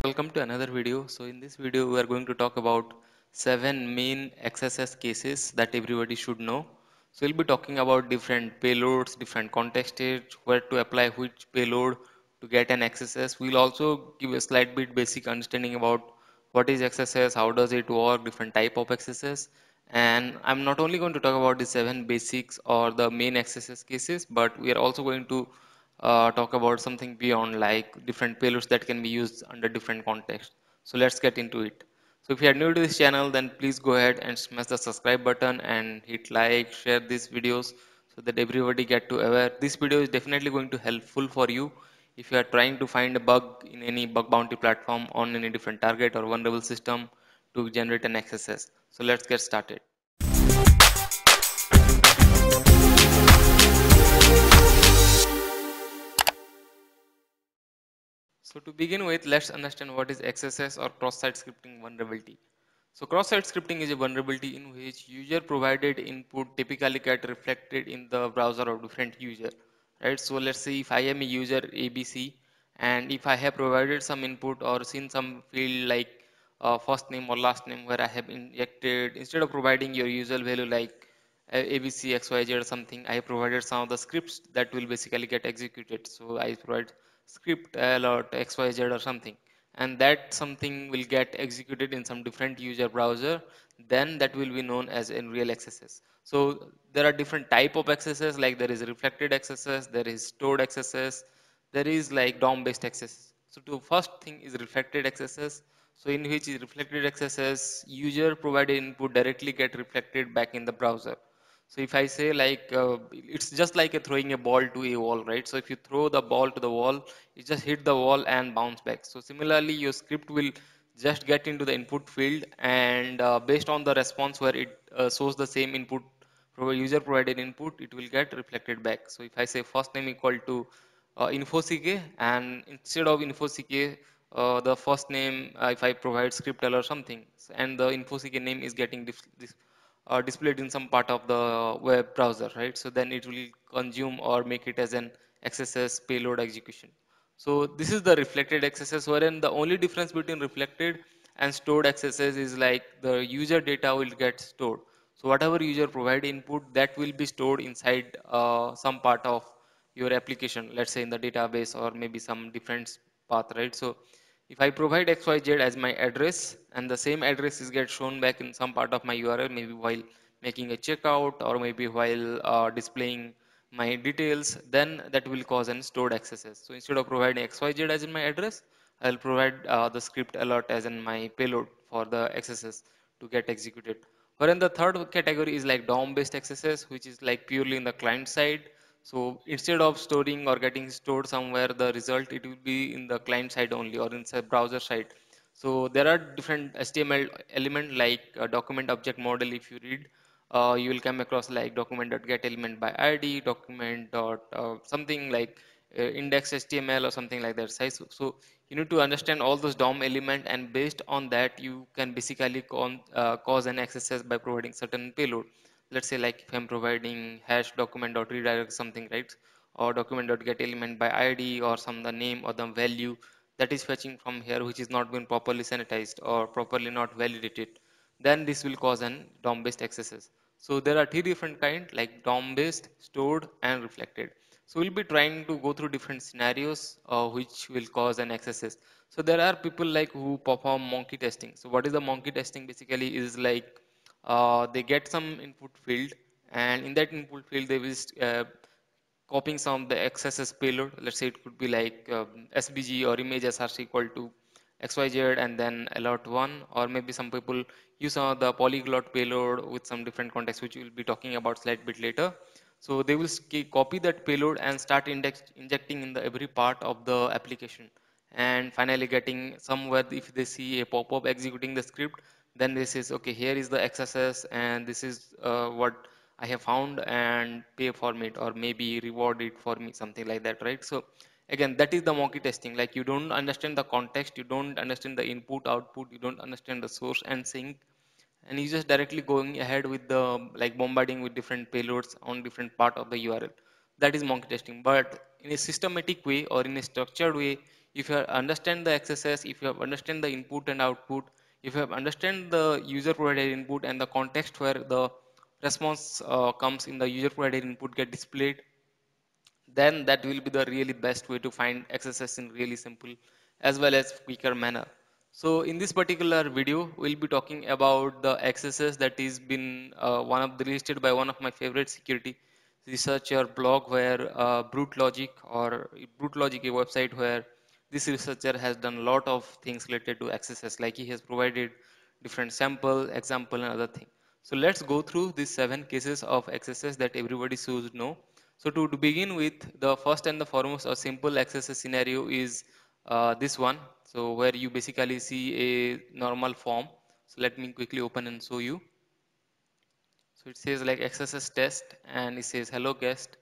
Welcome to another video. So in this video we are going to talk about 7 main XSS cases that everybody should know. So we'll be talking about different payloads, different contexts, where to apply which payload to get an XSS. We'll also give a slight bit basic understanding about what is XSS, how does it work, different type of XSS. And I'm not only going to talk about the 7 basics or the main XSS cases, but we are also going to talk about something beyond, like different payloads that can be used under different contexts. So let's get into it. So if you are new to this channel, then please go ahead and smash the subscribe button and hit like, share these videos so that everybody get to aware. This video is definitely going to helpful for you if you are trying to find a bug in any bug bounty platform on any different target or vulnerable system to generate an XSS. So let's get started. So to begin with, let's understand what is XSS or cross-site scripting vulnerability. So cross-site scripting is a vulnerability in which user provided input typically get reflected in the browser of different user, right? So let's say if I am a user ABC and if I have provided some input or seen some field like first name or last name where I have injected, instead of providing your usual value like ABC XYZ or something, I have provided some of the scripts that will basically get executed. So I provide script alert XYZ or something, and that something will get executed in some different user browser, then that will be known as in real XSS. So there are different type of XSS, like there is reflected XSS, there is stored XSS, there is like DOM based XSS. So the first thing is reflected XSS. So in which is reflected XSS, user provided input directly get reflected back in the browser. So if I say like it's just like a throwing a ball to a wall, right? So if you throw the ball to the wall, it just hit the wall and bounce back. So similarly, your script will just get into the input field, and based on the response where it shows the same input, user provided input, it will get reflected back. So if I say first name equal to infock, and instead of infock, the first name, if I provide scriptl or something, and the infock name is getting displayed in some part of the web browser, right? So then it will consume or make it as an XSS payload execution. So this is the reflected XSS, wherein the only difference between reflected and stored XSS is like the user data will get stored. So whatever user provide input, that will be stored inside some part of your application, let's say in the database or maybe some different path, right? So if I provide XYZ as my address, and the same address is get shown back in some part of my URL, maybe while making a checkout or maybe while displaying my details, then that will cause an stored XSS. So instead of providing XYZ as in my address, I'll provide the script alert as in my payload for the XSS to get executed. Wherein the third category is like DOM based XSS, which is like purely in the client side. So instead of storing or getting stored somewhere, the result it will be in the client side only or inside browser side. So there are different HTML element like document object model. If you read, you will come across like document.get element by ID, document dot something like index HTML or something like that. So you need to understand all those DOM element, and based on that, you can basically cause an XSS by providing certain payload. Let's say like if I'm providing hash document.redirect something, right? Or document.get element by ID or some the name or the value that is fetching from here, which is not been properly sanitized or properly not validated, then this will cause an DOM based XSS. So there are three different kind, like DOM based, stored and reflected. So we'll be trying to go through different scenarios which will cause an XSS. So there are people like who perform monkey testing. So what is the monkey testing? Basically is like they get some input field, and in that input field they will copying some of the XSS payload. Let's say it could be like SVG or image SRC equal to XYZ and then alert one, or maybe some people use some of the polyglot payload with some different context, which we'll be talking about slight bit later. So they will copy that payload and start injecting in the every part of the application, and finally getting somewhere if they see a pop-up executing the script, then this is okay, here is the XSS and this is what I have found, and pay for it or maybe reward it for me, something like that, right? So again, that is the monkey testing. Like you don't understand the context, you don't understand the input output, you don't understand the source and sync, and you just directly going ahead with the like bombarding with different payloads on different part of the URL. That is monkey testing. But in a systematic way or in a structured way, If you understand the XSS, if you have understand the input and output, if you have understand the user provided input and the context where the response comes in the user provided input get displayed, then that will be the really best way to find XSS in really simple as well as quicker manner. So in this particular video, we'll be talking about the XSS that is been one of the listed by one of my favorite security researcher blog where Brute Logic or Brute Logic, a website where this researcher has done a lot of things related to XSS, like he has provided different sample, example and other thing. So let's go through these 7 cases of XSS that everybody should know. So to begin with, the first and the foremost a simple XSS scenario is this one. So where you basically see a normal form. So let me quickly open and show you. So it says like XSS test and it says hello guest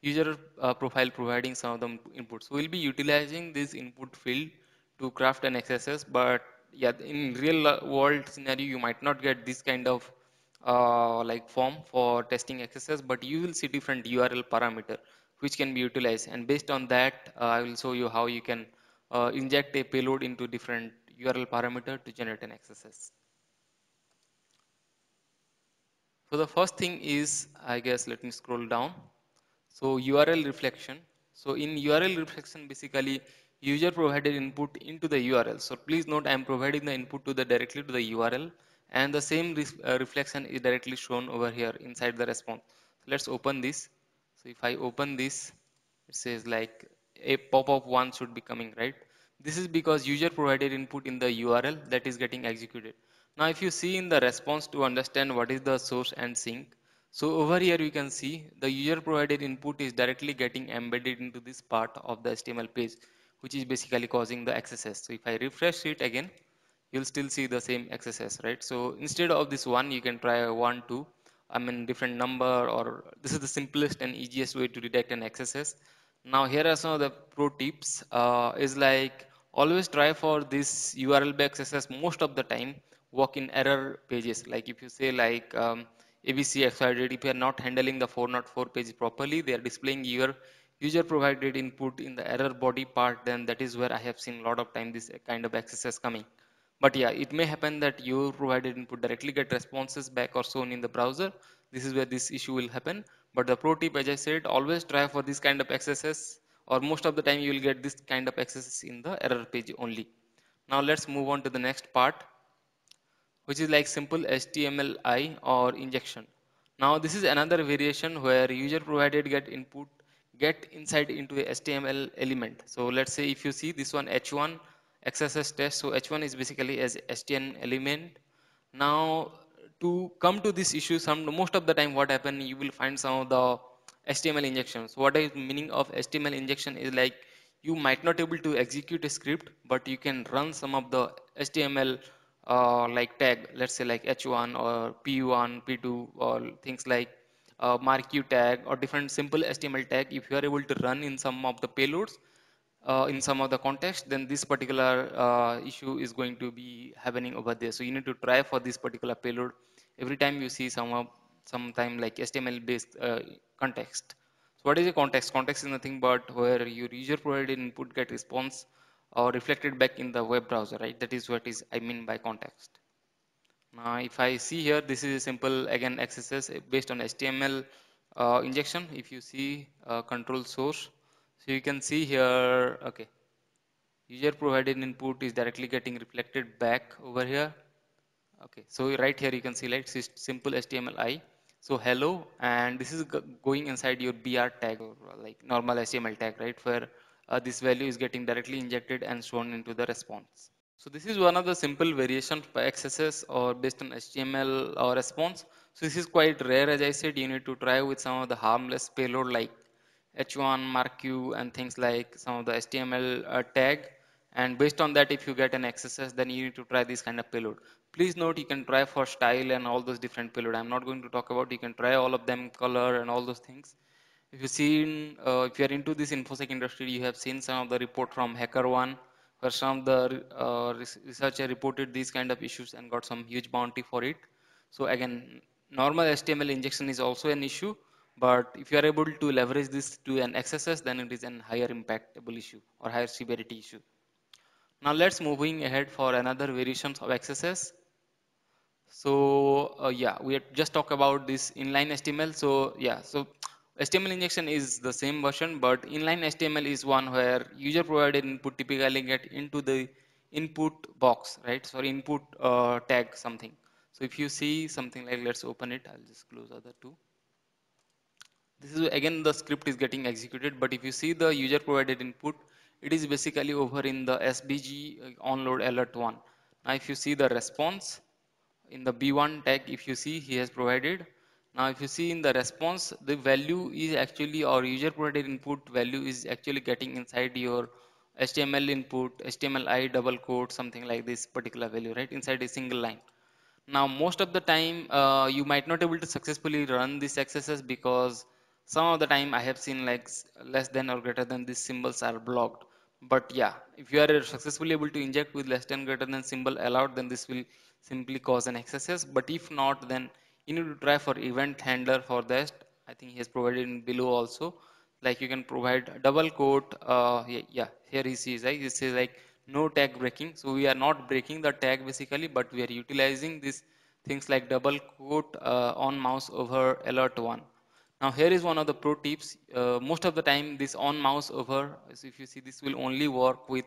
user profile providing some of the inputs. So we'll be utilizing this input field to craft an XSS, but yeah, in real world scenario you might not get this kind of like form for testing XSS, but you will see different URL parameter which can be utilized, and based on that I will show you how you can inject a payload into different URL parameter to generate an XSS. So the first thing is, I guess, let me scroll down. So URL reflection. So in URL reflection, basically user provided input into the URL. So please note I am providing the input to the directly to the URL, and the same reflection is directly shown over here inside the response. So let's open this. So if I open this, it says like a pop-up one should be coming, right? This is because user provided input in the URL that is getting executed. Now if you see in the response to understand what is the source and sink, so over here you can see the user provided input is directly getting embedded into this part of the HTML page, which is basically causing the XSS. So if I refresh it again, you'll still see the same XSS, right? So instead of this one, you can try 1, 2, I mean different number, or this is the simplest and easiest way to detect an XSS. Now here are some of the pro tips. Is like always try for this URL by XSS most of the time work in error pages. Like if you say like ABC XYZ, if you are not handling the 404 page properly, they are displaying your user provided input in the error body part, then that is where I have seen a lot of time this kind of XSS coming. But yeah, it may happen that your provided input directly get responses back or shown in the browser. This is where this issue will happen. But the pro tip, as I said, always try for this kind of XSS, or most of the time you will get this kind of XSS in the error page only. Now let's move on to the next part, which is like simple HTML or injection. Now this is another variation where user provided get input get inside into a HTML element. So let's say if you see this one H1 XSS test, so H1 is basically as HTML element. Now to come to this issue, most of the time what happen, you will find some of the HTML injections. What is meaning of HTML injection is like you might not able to execute a script, but you can run some of the HTML like tag, let's say like H1 or P1, P2, or things like marquee tag or different simple HTML tag. If you are able to run in some of the payloads, in some of the context, then this particular issue is going to be happening over there. So you need to try for this particular payload every time you see sometime like HTML based context. So what is a context? Context is nothing but where your user provided input get response or reflected back in the web browser, right? That is what is I mean by context. Now if I see here, this is a simple again XSS based on HTML injection. If you see control source, so you can see here, okay, user provided input is directly getting reflected back over here. Okay, so right here you can see like simple HTML. So hello, and this is going inside your BR tag, or like normal HTML tag, right? Where this value is getting directly injected and shown into the response. So this is one of the simple variations by XSS or based on HTML or response. So this is quite rare, as I said. You need to try with some of the harmless payload like H1, marquee, and things like some of the HTML tag. And based on that, if you get an XSS, then you need to try this kind of payload. Please note, you can try for style and all those different payload. I'm not going to talk about. You can try all of them, color and all those things. If you see, if you are into this infosec industry, you have seen some of the report from HackerOne, where some of the researcher reported these kind of issues and got some huge bounty for it. So again, normal HTML injection is also an issue, but if you are able to leverage this to an XSS, then it is an higher impactable issue or higher severity issue. Now let's moving ahead for another variations of XSS. So yeah, we had just talked about this inline HTML. So yeah, so HTML injection is the same version, but inline HTML is one where user provided input typically get into the input box, right? Sorry, input tag something. So if you see something like, let's open it. I'll just close other two. This is again the script is getting executed, but if you see the user provided input, it is basically over in the SBG onload alert one. Now if you see the response in the B1 tag, if you see he has provided. Now if you see in the response, the value is actually, or user provided input value is actually getting inside your HTML input, HTML double quote, something like this particular value, right? Inside a single line. Now, most of the time, you might not able to successfully run this XSS because some of the time I have seen like less than or greater than these symbols are blocked. But yeah, if you are successfully able to inject with less than greater than symbol allowed, then this will simply cause an XSS. But if not, then you need to try for event handler for that. I think he has provided in below also. Like you can provide a double quote. Yeah, here he sees, right? He says like no tag breaking. So we are not breaking the tag basically, but we are utilizing these things like double quote on mouse over alert one. Now here is one of the pro tips. Most of the time this on mouse over, so if you see, this will only work with,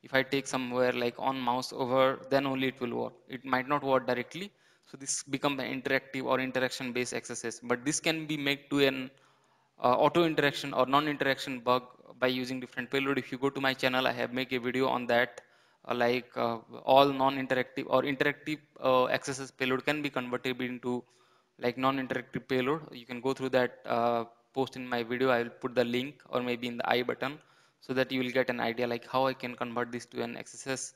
if I take somewhere like on mouse over, then only it will work. It might not work directly. So this become an interactive or interaction based XSS, but this can be made to an auto interaction or non-interaction bug by using different payload. If you go to my channel, I have make a video on that, all non-interactive or interactive XSS payload can be converted into like non-interactive payload. You can go through that post in my video. I will put the link or maybe in the I button so that you will get an idea like how I can convert this to an XSS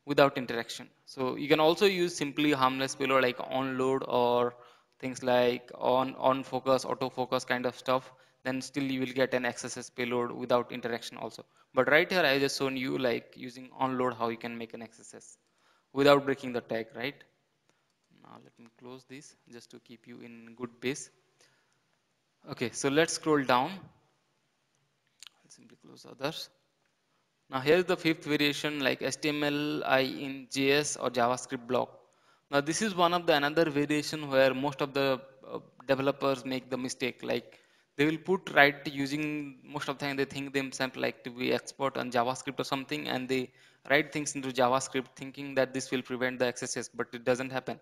without interaction. So you can also use simply harmless payload like on load or things like on focus, autofocus kind of stuff. Then still you will get an XSS payload without interaction also. But right here I just shown you like using on load how you can make an XSS without breaking the tag, right? Now let me close this just to keep you in good pace. Okay, so let's scroll down. I'll simply close others. Now here's the fifth variation like HTML in JS or JavaScript block. Now this is one of the another variation where most of the developers make the mistake. Like they will put right using, most of the time they think themselves like to be expert on JavaScript or something, and they write things into JavaScript thinking that this will prevent the XSS, but it doesn't happen.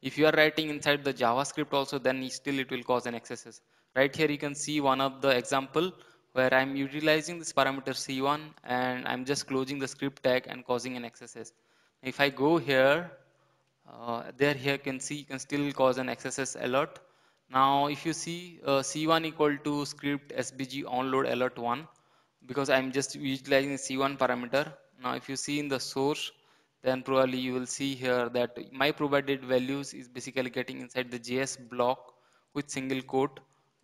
If you are writing inside the JavaScript also, then still it will cause an XSS. Right here you can see one of the example where I'm utilizing this parameter C1 and I'm just closing the script tag and causing an XSS. If I go here, here you can see you can still cause an XSS alert. Now if you see C1 equal to script SBG onload alert 1, because I'm just utilizing the C1 parameter. Now if you see in the source, then probably you will see here that my provided values is basically getting inside the JS block with single quote.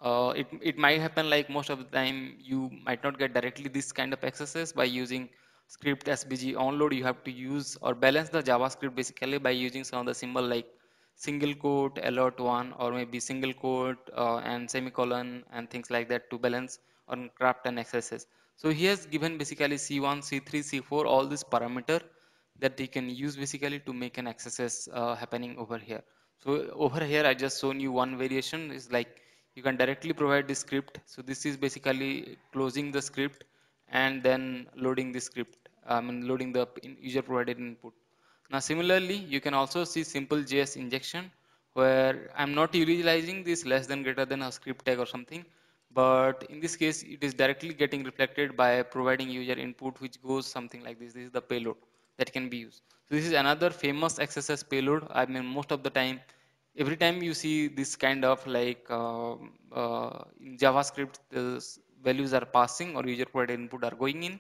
It might happen like most of the time you might not get directly this kind of accesses by using script SBG onload. You have to use or balance the JavaScript basically by using some of the symbol like single quote alert one or maybe single quote and semicolon and things like that to balance or craft an XSS. So he has given basically C1, C3, C4 all this parameter that they can use basically to make an XSS happening over here. So over here I just shown you one variation is like you can directly provide the script. So this is basically closing the script and then loading the script, loading the user provided input. Now similarly, you can also see simple JS injection where I'm not utilizing this less than greater than a script tag or something, but in this case it is directly getting reflected by providing user input which goes something like this. This is the payload that can be used. So this is another famous XSS payload. I mean most of the time, every time you see this kind of like in JavaScript, the values are passing or user provided input are going in,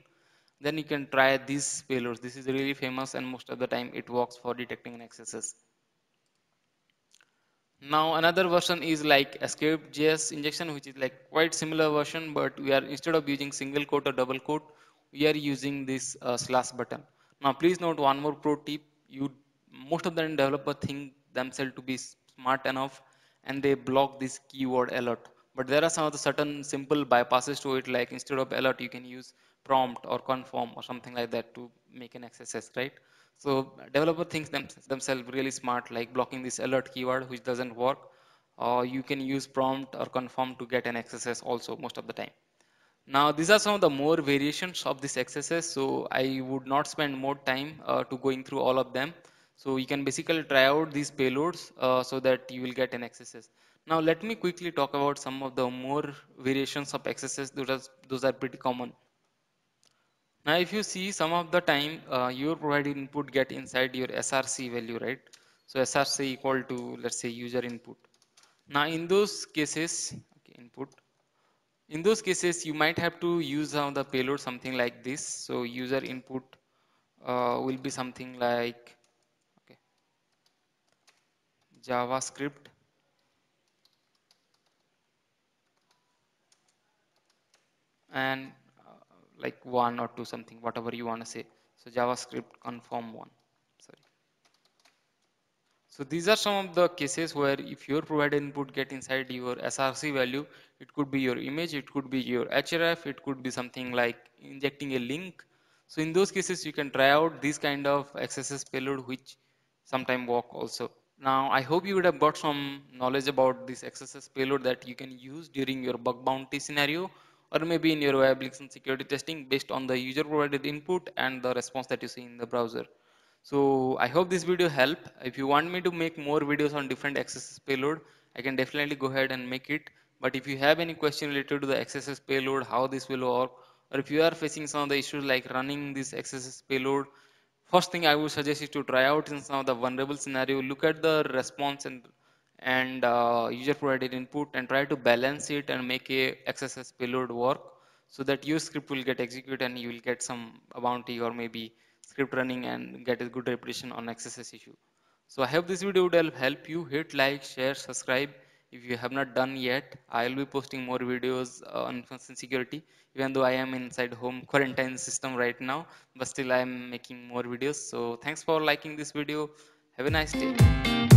then you can try these payloads. This is really famous and most of the time it works for detecting an XSS. Now another version is like Escape.js injection, which is like quite similar version, but we are instead of using single quote or double quote, we are using this slash button. Now please note one more pro tip. You most of the developer think themselves to be smart enough and they block this keyword alert. But there are some of the certain simple bypasses to it, like instead of alert you can use prompt or confirm or something like that to make an XSS, right? So developer thinks themselves really smart, like blocking this alert keyword which doesn't work, or you can use prompt or confirm to get an XSS also most of the time. Now these are some of the more variations of this XSS, so I would not spend more time to going through all of them. So you can basically try out these payloads so that you will get an XSS. Now let me quickly talk about some of the more variations of XSS. Those are pretty common. Now if you see, some of the time your provided input get inside your SRC value, right? So SRC equal to, let's say, user input. Now in those cases, okay, input. In those cases, you might have to use some of the payload, something like this. So user input will be something like, okay, JavaScript and like one or two, something, whatever you want to say. So JavaScript confirm one. Sorry. So these are some of the cases where if your provided input get inside your SRC value, it could be your image, it could be your href, it could be something like injecting a link. So in those cases, you can try out this kind of XSS payload, which sometime work also. Now, I hope you would have got some knowledge about this XSS payload that you can use during your bug bounty scenario, or maybe in your web application security testing based on the user provided input and the response that you see in the browser. So I hope this video helped. If you want me to make more videos on different XSS payload, I can definitely go ahead and make it. But if you have any question related to the XSS payload, how this will work, or if you are facing some of the issues like running this XSS payload, first thing I would suggest is to try out in some of the vulnerable scenario, look at the response and user provided input and try to balance it and make a XSS payload work so that your script will get executed and you will get some bounty or maybe script running and get a good reputation on XSS issue. So I hope this video would help you. Hit like, share, subscribe if you have not done yet. I will be posting more videos on information security, even though I am inside home quarantine system right now, but still I am making more videos. So thanks for liking this video. Have a nice day.